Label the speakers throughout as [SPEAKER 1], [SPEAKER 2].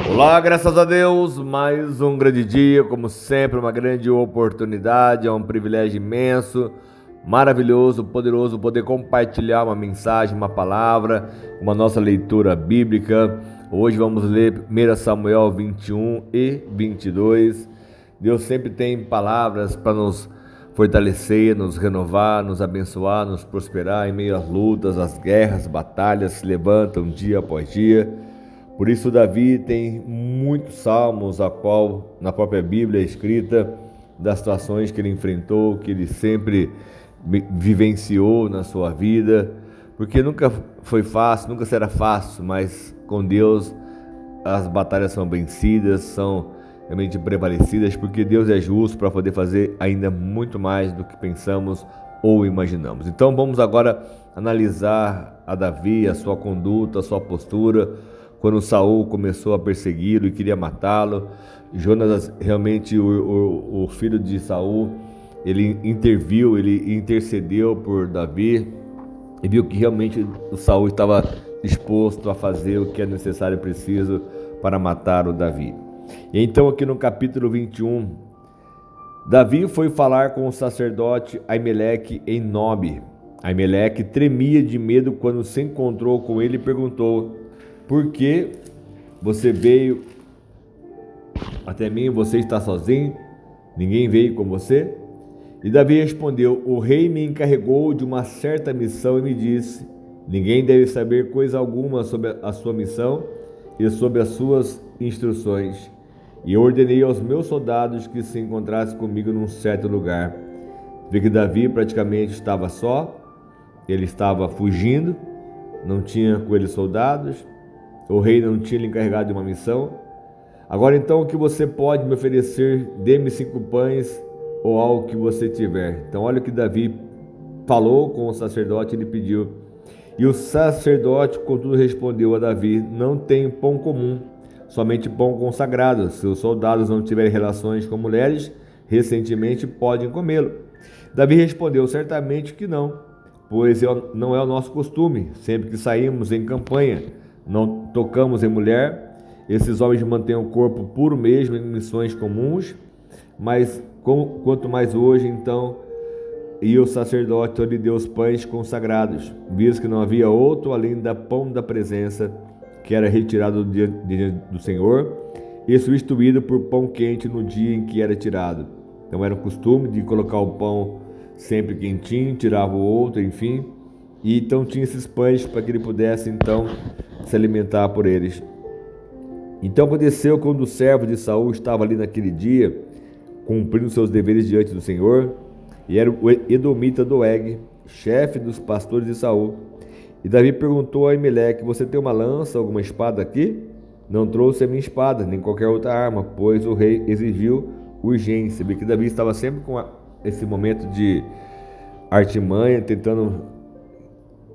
[SPEAKER 1] Olá, graças a Deus, mais um grande dia, como sempre, uma grande oportunidade, é um privilégio imenso, maravilhoso, poderoso poder compartilhar uma mensagem, uma palavra, uma nossa leitura bíblica. Hoje vamos ler 1 Samuel 21 e 22. Deus sempre tem palavras para nos fortalecer, nos renovar, nos abençoar, nos prosperar em meio às lutas, às guerras, batalhas se levantam dia após dia. Por isso Davi tem muitos salmos a qual na própria Bíblia é escrita das situações que ele enfrentou, que ele sempre vivenciou na sua vida, porque nunca foi fácil, nunca será fácil, mas com Deus as batalhas são vencidas, são realmente prevalecidas, porque Deus é justo para poder fazer ainda muito mais do que pensamos ou imaginamos. Então vamos agora analisar a Davi, a sua conduta, a sua postura, quando Saul começou a persegui-lo e queria matá-lo. Jonatas, realmente o filho de Saul, ele interviu, ele intercedeu por Davi e viu que realmente o Saul estava disposto a fazer o que é necessário e preciso para matar o Davi. E então aqui no capítulo 21, Davi foi falar com o sacerdote Aimeleque em Nobe. Aimeleque tremia de medo quando se encontrou com ele e perguntou: por que você veio até mim? Você está sozinho? Ninguém veio com você? E Davi respondeu: o rei me encarregou de uma certa missão e me disse: ninguém deve saber coisa alguma sobre a sua missão e sobre as suas instruções. E eu ordenei aos meus soldados que se encontrassem comigo num certo lugar. Vê que Davi praticamente estava só, ele estava fugindo, não tinha com ele soldados. O rei não tinha lhe encarregado de uma missão. Agora então, o que você pode me oferecer? Dê-me 5 pães ou algo que você tiver. Então olha o que Davi falou com o sacerdote, ele pediu. E o sacerdote, contudo, respondeu a Davi: não tenho pão comum, somente pão consagrado. Se os soldados não tiverem relações com mulheres, recentemente podem comê-lo. Davi respondeu: certamente que não, pois não é o nosso costume. Sempre que saímos em campanha, não tocamos em mulher. Esses homens mantêm o corpo puro mesmo em missões comuns, mas quanto mais hoje, então. E o sacerdote lhe deu os pães consagrados, visto que não havia outro além da pão da presença, que era retirado diante do Senhor, e substituído por pão quente no dia em que era tirado. Então era o costume de colocar o pão sempre quentinho, tirava o outro, enfim. E então tinha esses pães para que ele pudesse então se alimentar por eles. Então aconteceu quando o servo de Saul estava ali naquele dia, cumprindo seus deveres diante do Senhor, e era o edomita Doeg, chefe dos pastores de Saul. E Davi perguntou a Aimeleque: você tem uma lança, alguma espada aqui? Não trouxe a minha espada, nem qualquer outra arma, pois o rei exigiu urgência. Porque Davi estava sempre com esse momento de artimanha, tentando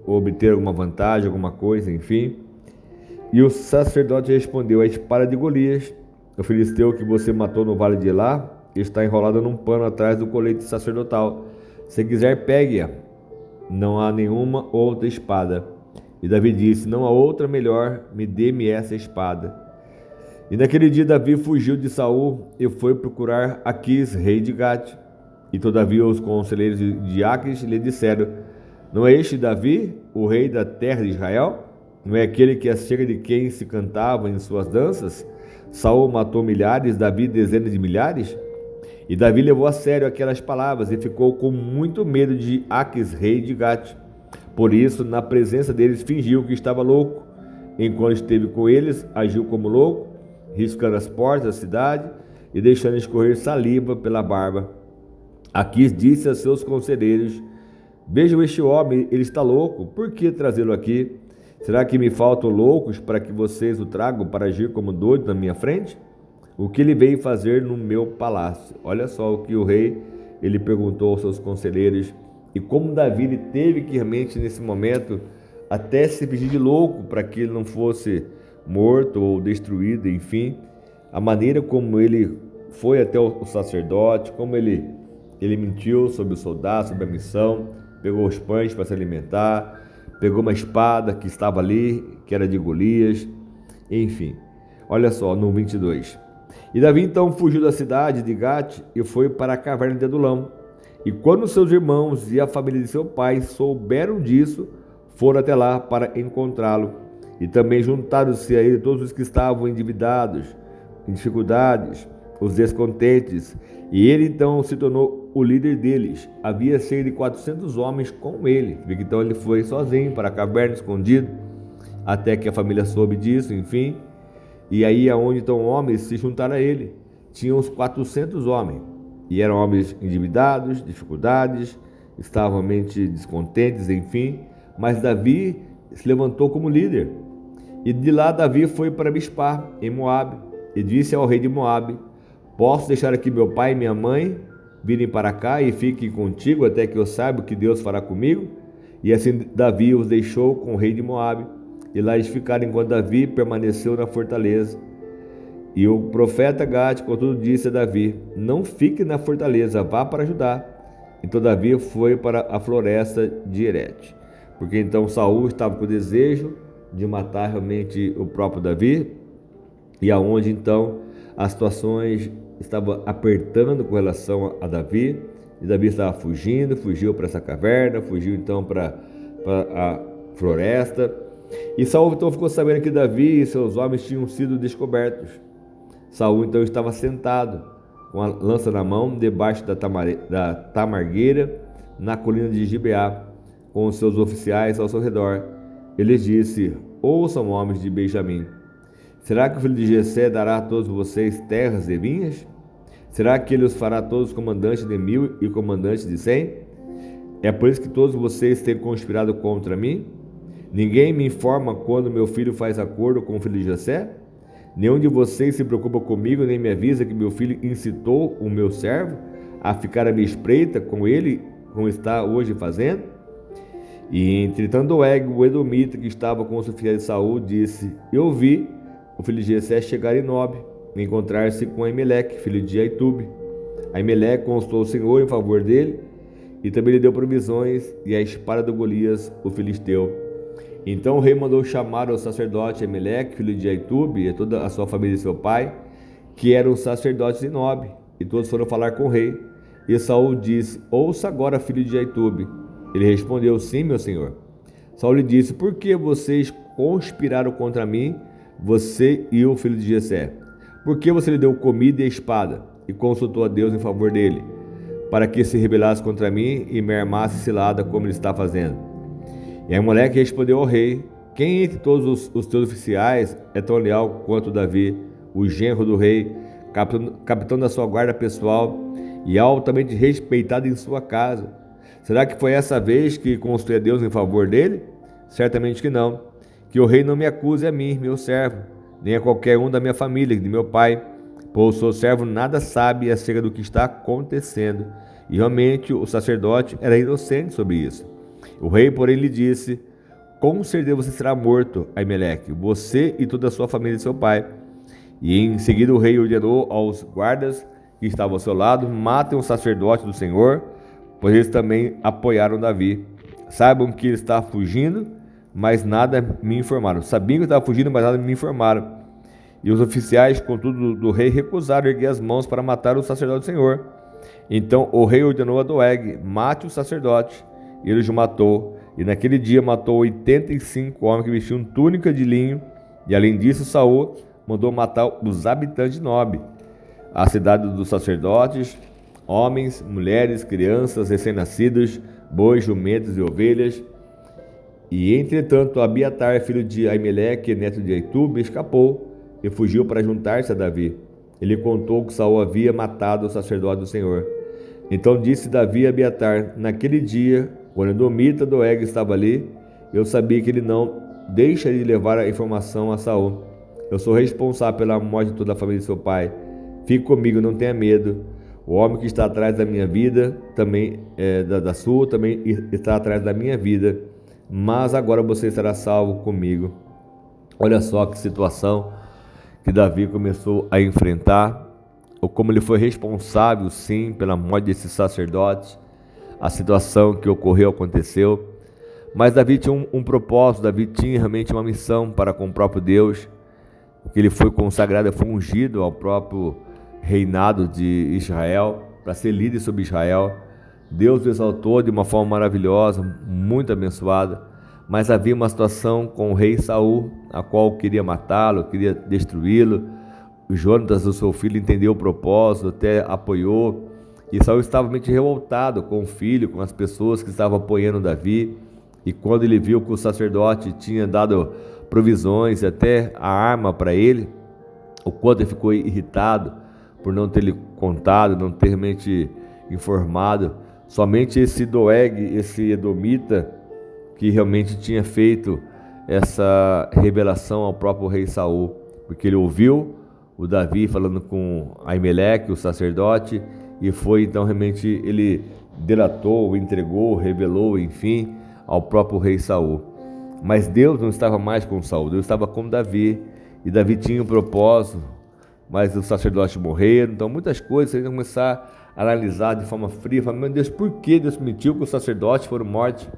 [SPEAKER 1] obter alguma vantagem, alguma coisa, enfim. E o sacerdote respondeu: a espada de Golias, o filisteu que você matou no vale de Elá, está enrolada num pano atrás do colete sacerdotal. Se quiser, pegue-a. Não há nenhuma outra espada. E Davi disse: não há outra melhor, dê-me essa espada. E naquele dia Davi fugiu de Saul e foi procurar Aquis, rei de Gate. E todavia os conselheiros de Aquis lhe disseram: não é este Davi, o rei da terra de Israel? Não é aquele que acerca de quem se cantava em suas danças? Saul matou milhares, Davi dezenas de milhares? E Davi levou a sério aquelas palavras e ficou com muito medo de Aquis, rei de Gate. Por isso, na presença deles, fingiu que estava louco. Enquanto esteve com eles, agiu como louco, riscando as portas da cidade e deixando escorrer saliva pela barba. Aquis disse a seus conselheiros: vejam este homem, ele está louco, por que trazê-lo aqui? Será que me faltam loucos para que vocês o tragam para agir como doido na minha frente? O que ele veio fazer no meu palácio? Olha só o que o rei ele perguntou aos seus conselheiros, e como Davi ele teve que realmente nesse momento até se fingir de louco para que ele não fosse morto ou destruído, enfim, a maneira como ele foi até o sacerdote, como ele mentiu sobre o soldado, sobre a missão, pegou os pães para se alimentar, pegou uma espada que estava ali, que era de Golias, enfim. Olha só, no 22. E Davi então fugiu da cidade de Gate e foi para a caverna de Adulão. E quando seus irmãos e a família de seu pai souberam disso, foram até lá para encontrá-lo. E também juntaram-se a ele todos os que estavam endividados, em dificuldades, os descontentes. E ele então se tornou o líder deles. Havia cerca de 400 homens com ele. Então ele foi sozinho para a caverna, escondido, até que a família soube disso, enfim. E aí é onde então homens se juntaram a ele. Tinham uns 400 homens. E eram homens endividados, dificuldades, estavam mente descontentes, enfim. Mas Davi se levantou como líder. E de lá Davi foi para Mispá, em Moabe, e disse ao rei de Moabe: posso deixar aqui meu pai e minha mãe virem para cá e fiquem contigo até que eu saiba o que Deus fará comigo? E assim Davi os deixou com o rei de Moabe. E lá eles ficaram enquanto Davi permaneceu na fortaleza. E o profeta Gade, contudo, disse a Davi: não fique na fortaleza, vá para Judá. Então Davi foi para a floresta de Herete, porque então Saul estava com o desejo de matar realmente o próprio Davi, e aonde então as situações estavam apertando com relação a Davi, e Davi estava fugiu para essa caverna, fugiu então para a floresta. E Saul então ficou sabendo que Davi e seus homens tinham sido descobertos. Saul então estava sentado com a lança na mão debaixo da tamargueira na colina de Gibeá, com os seus oficiais ao seu redor. Ele disse: ouçam, homens de Benjamim, será que o filho de Jessé dará a todos vocês terras e vinhas? Será que ele os fará todos comandantes de 1000 e comandantes de 100? É por isso que todos vocês têm conspirado contra mim? Ninguém me informa quando meu filho faz acordo com o filho de Jessé? Nenhum de vocês se preocupa comigo, nem me avisa que meu filho incitou o meu servo a ficar à minha espreita com ele, como está hoje fazendo? E entretanto Doeg, o edomita, que estava com os oficiais de Saul, disse: eu vi o filho de Jessé chegar em Nob, e encontrar-se com Aimeleque, filho de Aitube. Aimeleque consultou o Senhor em favor dele, e também lhe deu provisões e a espada do Golias, o filisteu. Então o rei mandou chamar o sacerdote Aimeleque, filho de Aitube, e toda a sua família e seu pai, que eram sacerdotes de Nob, e todos foram falar com o rei. E Saul disse: ouça agora, filho de Aitube. Ele respondeu: sim, meu senhor. Saul lhe disse: por que vocês conspiraram contra mim, você e o filho de Jessé? Por que você lhe deu comida e espada, e consultou a Deus em favor dele, para que se rebelasse contra mim e me armasse cilada como ele está fazendo? E Aimeleque respondeu ao rei: quem entre todos os teus oficiais é tão leal quanto Davi, o genro do rei, capitão da sua guarda pessoal e altamente respeitado em sua casa? Será que foi essa vez que consultei a Deus em favor dele? Certamente que não. Que o rei não me acuse a mim, meu servo, nem a qualquer um da minha família, de meu pai, pois o seu servo nada sabe acerca do que está acontecendo. E realmente o sacerdote era inocente sobre isso. O rei, porém, lhe disse: com certeza você será morto, Aimeleque, você e toda a sua família e seu pai. E em seguida o rei ordenou aos guardas que estavam ao seu lado: matem o sacerdote do Senhor, pois eles também apoiaram Davi. Saibam que ele está fugindo, mas nada me informaram. Sabiam que estava fugindo, mas nada me informaram. E os oficiais, contudo, do rei recusaram erguer as mãos para matar o sacerdote do Senhor. Então o rei ordenou a Doeg: mate o sacerdote. E ele os matou. E naquele dia matou 85 homens que vestiam túnica de linho. E além disso, Saul mandou matar os habitantes de Nob, a cidade dos sacerdotes, homens, mulheres, crianças, recém-nascidos, bois, jumentos e ovelhas. E entretanto Abiatar, filho de Aimeleque, neto de Aitube, escapou e fugiu para juntar-se a Davi. Ele contou que Saul havia matado o sacerdote do Senhor. Então disse Davi a Abiatar: naquele dia, quando o edomita Doeg estava ali, eu sabia que ele não deixaria de levar a informação a Saul. Eu sou responsável pela morte de toda a família de seu pai. Fique comigo, não tenha medo. O homem que está atrás da minha vida, também da sua, também está atrás da minha vida. Mas agora você será salvo comigo. Olha só que situação que Davi começou a enfrentar, ou como ele foi responsável, sim, pela morte desses sacerdotes. A situação que ocorreu aconteceu, mas Davi tinha um propósito, Davi tinha realmente uma missão para com o próprio Deus, porque ele foi consagrado, foi ungido ao próprio reinado de Israel, para ser líder sobre Israel. Deus o exaltou de uma forma maravilhosa, muito abençoada, mas havia uma situação com o rei Saul, a qual queria matá-lo, queria destruí-lo. O Jonatas, o seu filho, entendeu o propósito, até apoiou, e Saul estava muito revoltado com o filho, com as pessoas que estavam apoiando Davi. E quando ele viu que o sacerdote tinha dado provisões, até a arma para ele, o quanto ele ficou irritado por não ter lhe contado, não ter realmente informado. Somente esse Doeg, esse edomita, que realmente tinha feito essa revelação ao próprio rei Saul, porque ele ouviu o Davi falando com Aimeleque, o sacerdote, e foi então realmente ele delatou, entregou, revelou, enfim, ao próprio rei Saul. Mas Deus não estava mais com Saul, Deus estava com Davi, e Davi tinha um propósito, mas os sacerdotes morreram. Então muitas coisas, você começar a analisar de forma fria, falar, meu Deus, por que Deus permitiu que os sacerdotes foram mortos?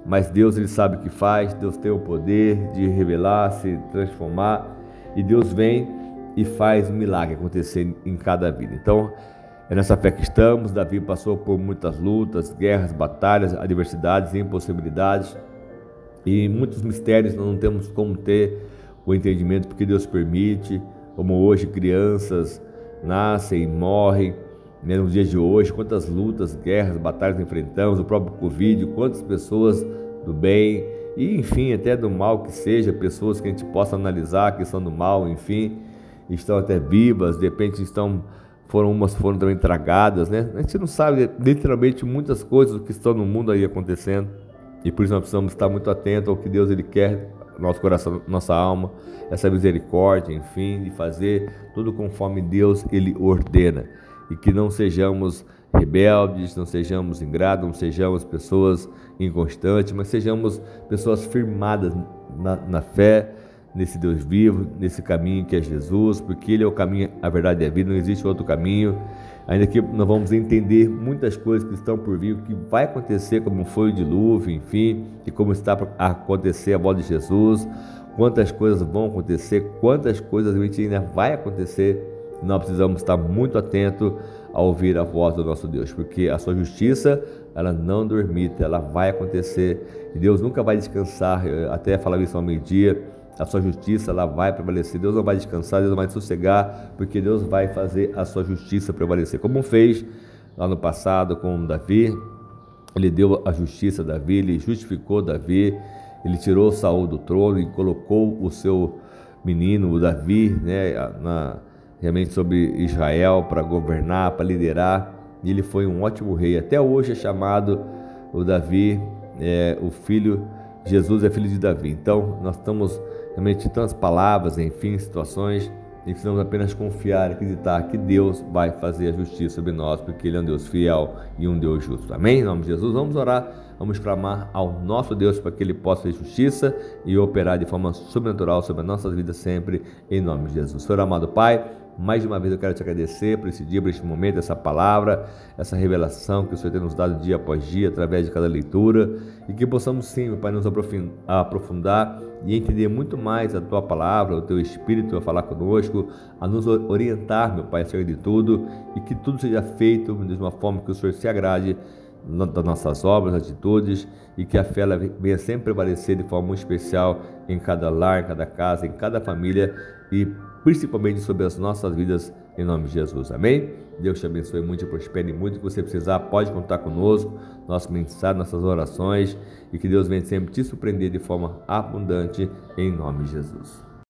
[SPEAKER 1] Mas Deus, ele sabe o que faz, Deus tem o poder de revelar, se transformar, e Deus vem e faz um milagre acontecer em cada vida. Então é nessa fé que estamos. Davi passou por muitas lutas, guerras, batalhas, adversidades, impossibilidades e muitos mistérios. Nós não temos como ter o entendimento, porque Deus permite, como hoje crianças nascem e morrem, né, nos dias de hoje, quantas lutas, guerras, batalhas enfrentamos, o próprio Covid, quantas pessoas do bem e enfim, até do mal que seja, pessoas que a gente possa analisar que são do mal, enfim, estão até vivas, de repente umas foram também tragadas, né? A gente não sabe literalmente muitas coisas que estão no mundo aí acontecendo, e por isso nós precisamos estar muito atentos ao que Deus ele quer, nosso coração, nossa alma, essa misericórdia, enfim, de fazer tudo conforme Deus ele ordena, e que não sejamos rebeldes, não sejamos ingratos, não sejamos pessoas inconstantes, mas sejamos pessoas firmadas na fé, nesse Deus vivo, nesse caminho que é Jesus, porque Ele é o caminho, a verdade e a vida, não existe outro caminho. Ainda que nós vamos entender muitas coisas que estão por vir, o que vai acontecer, como foi o dilúvio, enfim, e como está a acontecer a volta de Jesus, quantas coisas vão acontecer, quantas coisas realmente ainda vai acontecer. Nós precisamos estar muito atentos a ouvir a voz do nosso Deus, porque a sua justiça, ela não dormita, ela vai acontecer, e Deus nunca vai descansar. Eu até falava isso ao meio-dia, a sua justiça, ela vai prevalecer. Deus não vai descansar, Deus não vai sossegar, porque Deus vai fazer a sua justiça prevalecer, como fez lá no passado com Davi. Ele deu a justiça a Davi, ele justificou Davi, ele tirou Saul do trono e colocou o seu menino, o Davi, né, realmente sobre Israel, para governar, para liderar, e ele foi um ótimo rei. Até hoje é chamado o Davi, o filho, Jesus é filho de Davi. Então nós estamos realmente tantas palavras, enfim, situações, e precisamos apenas confiar e acreditar que Deus vai fazer a justiça sobre nós, porque Ele é um Deus fiel e um Deus justo. Amém? Em nome de Jesus, vamos orar, vamos clamar ao nosso Deus para que Ele possa fazer justiça e operar de forma sobrenatural sobre as nossas vidas sempre, em nome de Jesus. Senhor amado Pai, mais uma vez eu quero te agradecer por esse dia, por este momento, essa palavra, essa revelação que o Senhor tem nos dado dia após dia, através de cada leitura, e que possamos sim, meu Pai, nos aprofundar e entender muito mais a Tua palavra, o Teu Espírito a falar conosco, a nos orientar, meu Pai, acerca de tudo, e que tudo seja feito de uma forma que o Senhor se agrade das nossas obras, atitudes, e que a fé ela venha sempre prevalecer de forma muito especial em cada lar, em cada casa, em cada família, e principalmente sobre as nossas vidas, em nome de Jesus. Amém? Deus te abençoe muito e prospere muito. O que você precisar, pode contar conosco, nosso mensagem, nossas orações, e que Deus venha sempre te surpreender de forma abundante, em nome de Jesus.